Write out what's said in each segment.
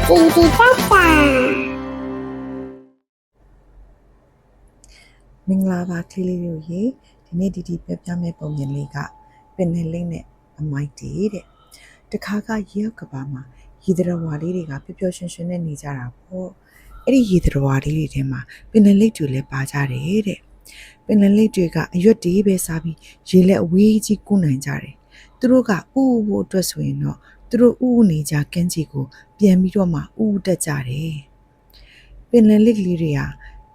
တီတတ်တာမင်္ဂလာပါကလေးတို့ရေဒီနေ့ဒီပြပြမဲ့ပုံမြင်လေးကပင်နယ်လိမ့်နဲ့အမိုက်တီတဲ့တခါကရေကဘာမှာရေတရဝါလေးတွေကပျော်ပျော်ရွှင်ရွှင်နဲ့နေကြတာပေါ့အဲ့ဒီရေတရဝါလေးတွေထဲမှာပင်နယ်လိပ်တွေလည်းပါကြတယ်တဲ့ပင်နယ်လိပ်တွေကအရွက်တွေပဲစားပြီးရေလက်အဝေးကြီးကူးနိုင်ကြတယ်သူတို့ကဥဖို့အတွက်ဆိုရင်တော့သူတို့ဥနေကြကန်းကြီးကိုပြန်ပြီးတော့မှဥတက်ကြတယ်ပင်နယ်လိပ်ကလေးတွေက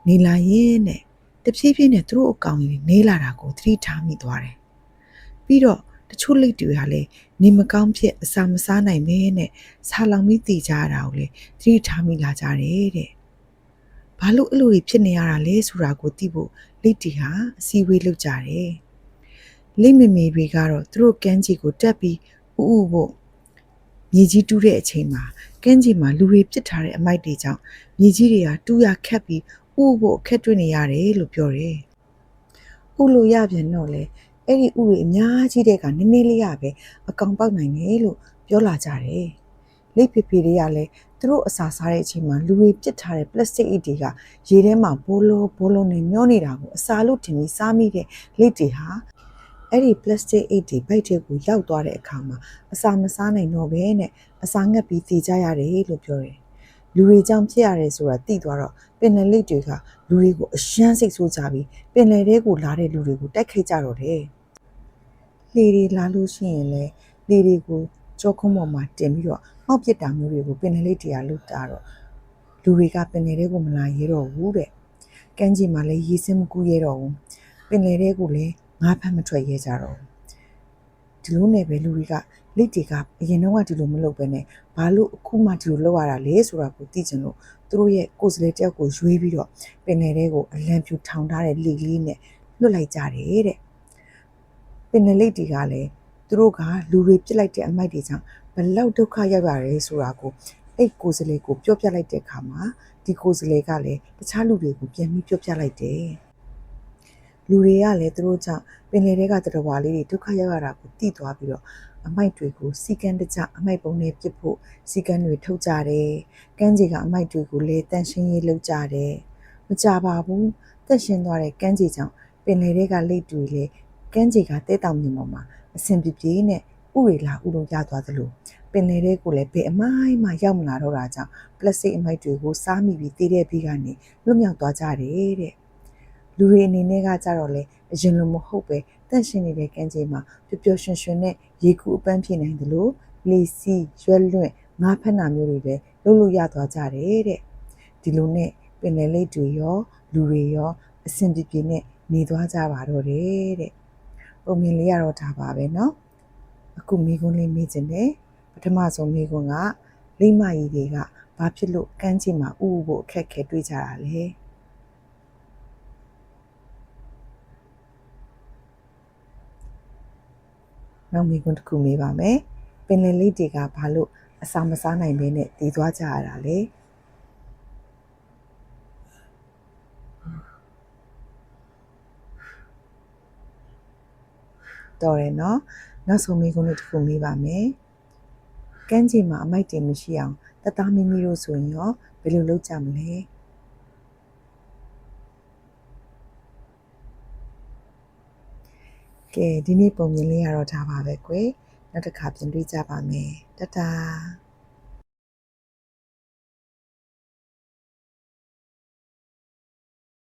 နေလာရင်တဲ့တဖြည်းဖြည်းနဲ့သူတို့အကောင်ကြီးနေလာတာကိုသတိထားမိသွားတယ်။ပြီးတော့တချို့လိတ်တွေကလည်းနေမကောင်းဖြစ်အစာမစားနိုင်မဲနဲ့ဆာလောင်ပြီးတည်ကြတာကိုလည်းသတိထားမိလာကြတယ်တဲ့။ဘာလို့အဲ့လိုတွေဖြစ်နေရတာလဲဆိုတာကိုသိဖို့လိတ်တွေဟာအစည်းအဝေးလုပ်ကြတယ်။လိတ်မေမေတွေကတော့သူတို့ကန်းကြီးကိုတက်ပြီးဥဖို့မြေကြီးတူးတဲ့အချိန်မှာကန်းကြီးမှာလူတွေပစ်ထားတဲ့အမိုက်တွေကြောင့်မြေကြီးတွေကတူးရခက်ပြီးဥဖို့အခက်တွေ့နေရတယ်လို့ပြောတယ်။ဥလို့ရပြန်တော့လေအဲ့ဒီဥတွေအများကြီးတဲ့ကနည်းနည်းလေးရပဲအကောင်ပေါက်နိုင်တယ်လို့ပြောလာကြတယ်။လိပ်ဖေဖေတွေကလည်းသူတို့အစာစားတဲ့အချိန်မှာလူတွေပစ်ထားတဲ့ပလတ်စတစ်အိတ်တွေကရေထဲမှာဘောလုံးနဲ့မျောနေတာကိုအစာလို့ထင်ပြီးစားမိတဲ့လိပ်တွေဟာအဲ့ဒီပလတ်စတစ်အိတ်တွေဗိုက်ထဲကိုရောက်သွားတဲ့အခါမှာအစာမစားနိုင်တော့ဘဲနဲ့အစာငတ်ပြီးသေကြရတယ်လို့ပြောတယ်။လူတွေကြောင့်ဖြစ်ရတယ်ဆိုတာသိသွားတော့ပင်လယ်လိပ်တွေကလူတွေကိုအယမ်းစိတ်ဆိုးကြပြီးပင်လယ်ထဲကိုလာတဲ့လူတွေကိုတိုက်ခိုက်ကြတော့တယ်။လှေတွေလာလို့ရှိရင်လည်းလှေတွေကိုကြောခုံးပေါ်မှာတင်ပြီးတော့မှောက်ပစ်တာမျိုးတွေကိုပင်လယ်လိပ်တွေကလုပ်တာတော့လူတွေကပင်လယ်ထဲကိုမလာရဲတော့ဘူးတဲ့။ကမ်းခြေမှာလည်းရေစင်းမကူးရဲတော့ဘူး။ပင်လယ်ထဲကိုလည်းငါးဖမ်းမထွက်ရဲကြတော့ဘူး။ဒီလိုနဲ့ပဲလူတွေကလိပ်တွေကအရင်တော့ကဒီလိုမလုပ်ဘဲနဲ့ဘာလို့အခုမှဒီလိုလုပ်ရတာလဲဆိုတာကိုသိချင်လို့သူတို့ရဲ့ကိုယ်စလဲတယောက်ကိုရွေးပြီးတော့ပင်လယ်ထဲကိုအလံဖြူထောင်ထားတဲ့လိပ်လေးနဲ့လွတ်လိုက်ကြတယ်တဲ့ပင်လယ်လိပ်တွေကလည်းသူတို့ကလူတွေပြစ်လိုက်တဲ့အမိုက်တွေကြောင့်ဘလောက်ဒုက္ခရောက်ရတယ်ဆိုတာကိုအဲ့ကိုယ်စလဲကိုပြောပြလိုက်တဲ့အခါမှာဒီကိုယ်စလဲကလည်းတခြားလူတွေကိုပြန်ပြီးပြောပြလိုက်တယ်လူတွေကလည်းသူတို့ကြောင့်ပင်လယ်ထဲကတရဝါလေးတွေဒုက္ခရောက်ရတာကိုသိသွားပြီးတော့အမိုက်တွေကိုစီကန်းတကြအမိုက်ပုံးတွေပစ်ဖို့စီကန်းတွေထုတ်ကြတယ်။ကန်းကြီးကအမိုက်တွေကိုလည်းတန့်ရှင်းရေးလုပ်ကြတယ်။မကြပါဘူး။တန့်ရှင်းသွားတဲ့ကန်းကြီးကြောင့်ပင်လယ်ထဲကလိပ်တွေလည်းကန်းကြီးကတဲတောင်မြင်ပေါ်မှာအဆင်ပြေနဲ့ဥတွေလာဥလို့ရသွားသလိုပင်လယ်ထဲကိုလည်းဘယ်အမိုက်မှရောက်မလာတော့တာကြောင့်ပလတ်စတစ်အမိုက်တွေကိုစားမိပြီးတေးတဲ့ဘီကနေလွတ်မြောက်သွားကြတယ်တဲ့။လူတွေအနေနဲ့ကကြတော့လေအရင်လိုမဟုတ်ပဲတန့်ရှင်းနေတဲ့ကန်းကြီးမှာပျော်ပျော်ရွှင်ရွှင်နဲ့ရေကူအပန်းဖြစ်နိုင်တယ်လို့လေစီရွက်လွင့်ငါးဖက်နာမျိုးတွေပဲလုပ်လို့ရသွားကြတယ်တဲ့ဒီလိုနဲ့ပင်လယ်လိပ်တွေရောလူတွေရောအဆင်ပြေနဲ့နေသွားကြပါတော့တယ်တဲ့ပုံမြင်လေးရတော့ဒါပါပဲเนาะအခုမိကုန်းလေးမေးခြင်းတယ်ပထမဆုံးမိကုန်းကလိမ့်မကြီးတွေကဘာဖြစ်လို့ကန်းချင်မှာဥဖို့အခက်ခဲတွေ့ကြတာလဲနောက်မိကွန်းတစ်ခုမေးပါမယ်ပင်လယ်လိပ်တွေကဘာလို့အစာမစားနိုင်ဘဲနဲ့တည်သွားကြရတာလဲတော်တယ်နော်နောက်ဆုံးမိကွန်းလေးတစ်ခုမေးပါမယ်ကန်းချင်မှာအမိုက်တင်မရှိအောင်တသားမိမိတို့ဆိုရင်ရောဘယ်လိုလုပ်ကြမလဲကဲဒီနေ့ပုံမြင်လေးရတော့ဒါပါပဲကွယ်နောက်တစ်ခါပြန်တွေ့ကြပါမယ်တတား